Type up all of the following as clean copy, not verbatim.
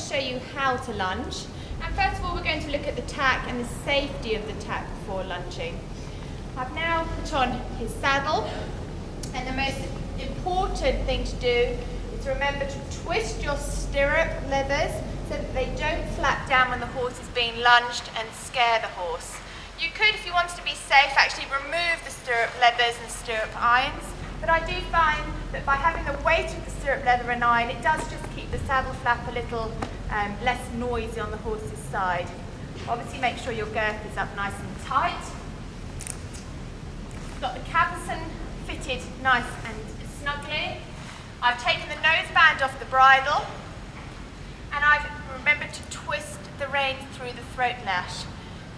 show you how to lunge. And first of all, we're going to look at the tack and the safety of the tack before lunging. I've now put on his saddle, and the most important thing to do is remember to twist your stirrup leathers so that they don't flap down when the horse is being lunged and scare the horse. You could, if you wanted to be safe, actually remove the stirrup leathers and stirrup irons, but I do find that by having the weight of the stirrup leather and iron, it does just keep the saddle flap a little less noisy on the horse's side. Obviously make sure your girth is up nice and tight. Got the cavesson fitted nice and snugly. I've taken the noseband off the bridle, and I've remembered to twist the rein through the throat lash.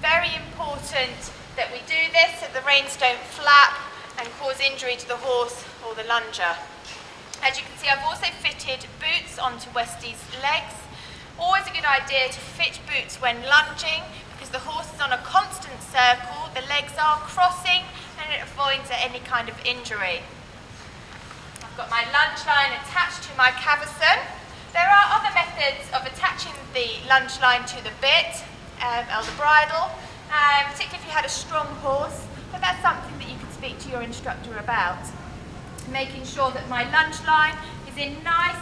Very important that we do this so the reins don't flap and cause injury to the horse or the lunger. As you can see, I've also fitted boots onto Westie's legs. Always a good idea to fit boots when lunging because the horse is on a constant circle, the legs are crossing, and it avoids any kind of injury. I've got my lunge line attached to my cavesson. There are other methods of attaching the lunge line to the bit or the bridle, particularly if you had a strong horse, but that's something that you can speak to your instructor about. Making sure that my lunge line is in nice,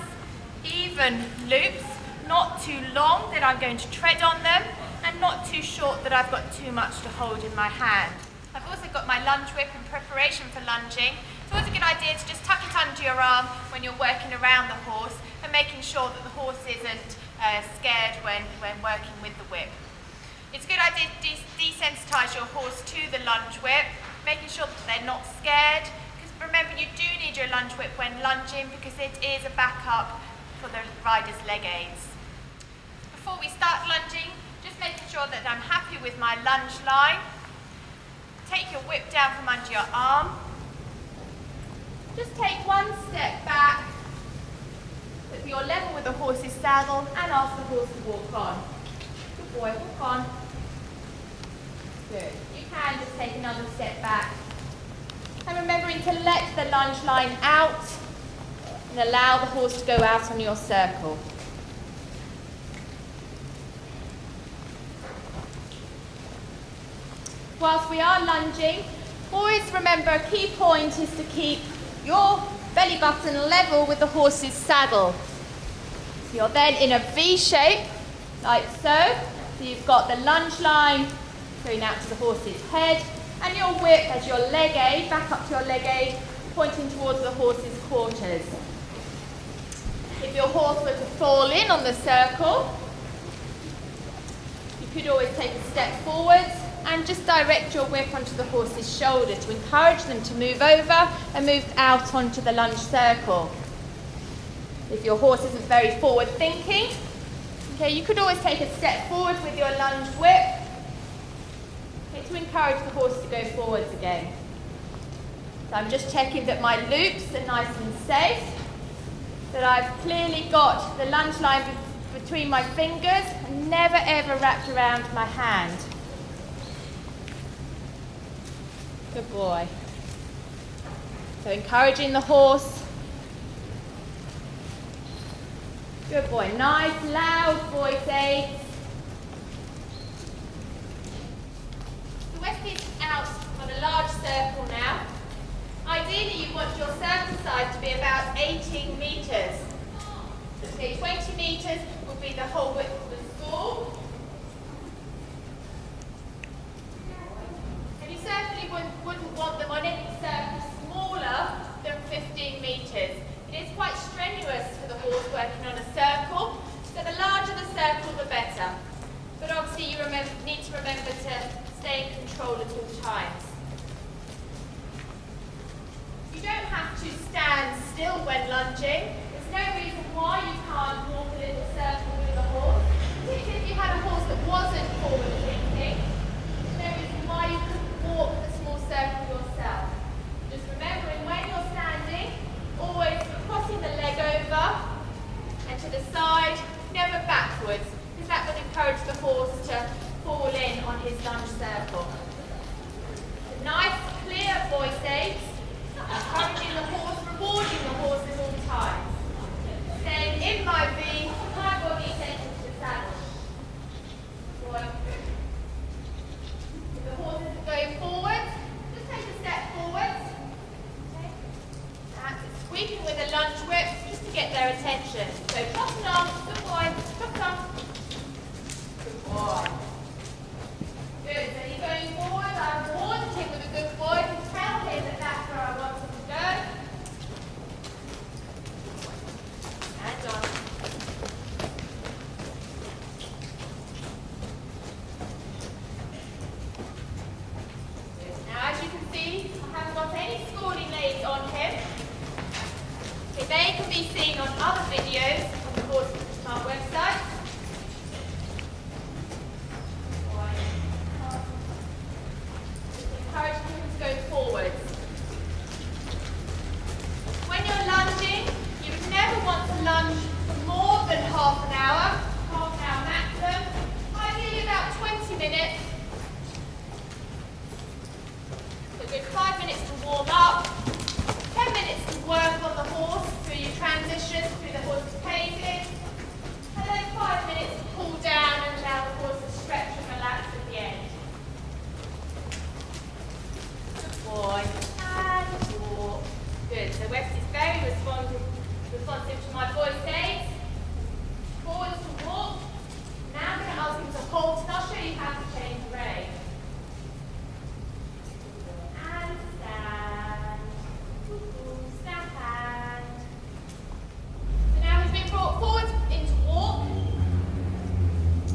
even loops, not too long that I'm going to tread on them, and not too short that I've got too much to hold in my hand. I've also got my lunge whip in preparation for lunging. It's always a good idea to just tuck it under your arm when you're working around the horse and making sure that the horse isn't scared when working with the whip. It's a good idea to desensitise your horse to the lunge whip, making sure that they're not scared, because remember you do need your lunge whip when lunging because it is a backup for the rider's leg aids. Before we start lunging, just making sure that I'm happy with my lunge line. Take your whip down from under your arm. Just take one step back so that you're level with the horse's saddle and ask the horse to walk on. Good boy, walk on. Good. You can just take another step back. And remembering to let the lunge line out and allow the horse to go out on your circle. Whilst we are lunging, always remember a key point is to keep your belly button level with the horse's saddle. So you're then in a V shape, like so. So you've got the lunge line going out to the horse's head, and your whip as your leg aid, back up to your leg aid, pointing towards the horse's quarters. If your horse were to fall in on the circle, you could always take a step forwards and just direct your whip onto the horse's shoulder to encourage them to move over and move out onto the lunge circle. If your horse isn't very forward thinking, okay, you could always take a step forward with your lunge whip, okay, to encourage the horse to go forwards again. So I'm just checking that my loops are nice and safe, that I've clearly got the lunge line between my fingers and never ever wrapped around my hand. Good boy. So encouraging the horse. Good boy. Nice, loud voice aids. The Westie's out on a large circle now. Ideally, you want your circle size to be about 18 metres. Okay, 20 metres will be the whole width of the school. And you certainly wouldn't want them on any circle smaller than 15 metres. It is quite strenuous for the horse working on a circle, so the larger the circle, the better. But obviously you need to remember to stay in control at all times. You don't have to stand still when lunging. There's no reason why you can't walk a little circle with a horse. Particularly if you had a horse that wasn't forward thinking. There's no reason why you couldn't walk a small circle yourself. Just remembering when you're standing, always crossing the leg over and to the side, never backwards, because that would encourage the horse to fall in on his lunge circle. A nice, clear voice aids, encouraging the horse, rewarding the horse at all times. be seen on other videos on the Horsemart website. Just encouraging him to go forwards. When you're lunging, you would never want to lunge for more than half an hour maximum, ideally about 20 minutes. So a good 5 minutes to warm up, 10 minutes to work on the horse through your transitions, through the horse's paces, and then 5 minutes to cool down and allow the horse to stretch and relax at the end. Good boy, and walk. Good, so West is very responsive to my voice aids. Forwards to walk. Now I'm going to ask him to halt, and I'll show you how to change the rein. And stand. Snap hand. So now he's been brought forward into walk.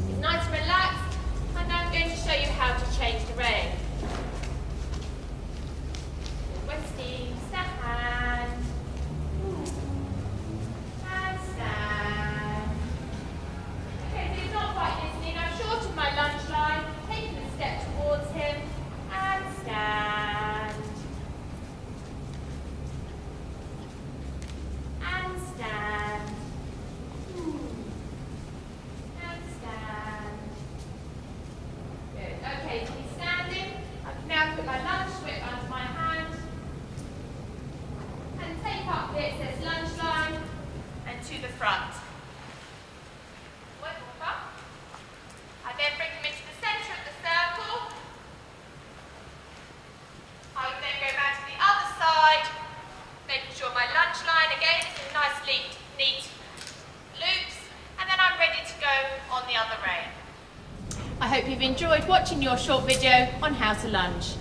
He's nice and relaxed. And now I'm going to show you how to change the rein. Westy, snap hand. And stand. Okay, so he's not quite listening. I've shortened my lunge line, taken a step towards him, and stand. And stand. And stand. Good. Okay, so he's standing. I can now put my lunge whip under my hand and take up the excess lunge line and to the front. I then bring him into the centre of the circle. I would then go back to the other side, making sure my lunge line again is in nice neat loops, and then I'm ready to go on the other rein. I hope you've enjoyed watching your short video on how to lunge.